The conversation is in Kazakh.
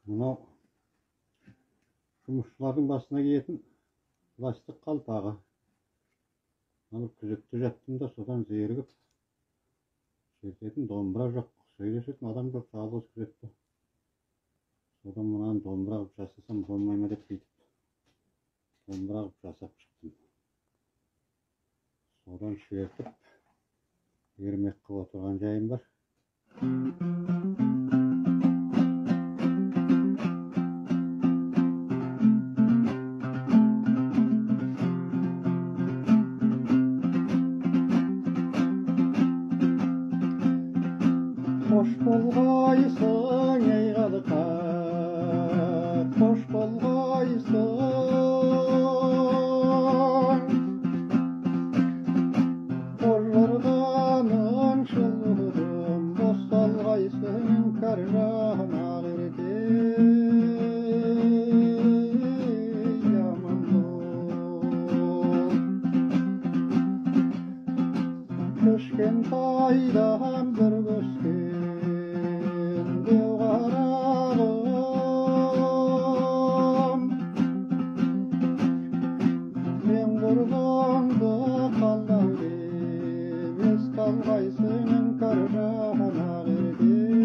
Mынау жұмысшылардың басына киетін пластик қалпағы. Аны күзетте жаттым да содан зерігіп, шертетін домбыра жоқ, сөйлесетін адам жоқ, жалғыз күзетте. Содан мынаны домбыра қылып жасасам болмай ма деп бүйтіп домбыра қылып жасап шықтым. Содан шертіп, ермек қылып отырған жайым бар. Hoş bolgaysın ey qadıqat, hoş bolgaysın. Qorlardanın şılgıdım, bostalgaysın karjan ağırdı. Köşken taydan bir köşken dev qarağım. Men qurbandı qalları, biz qalgaysın karjan ağırdı.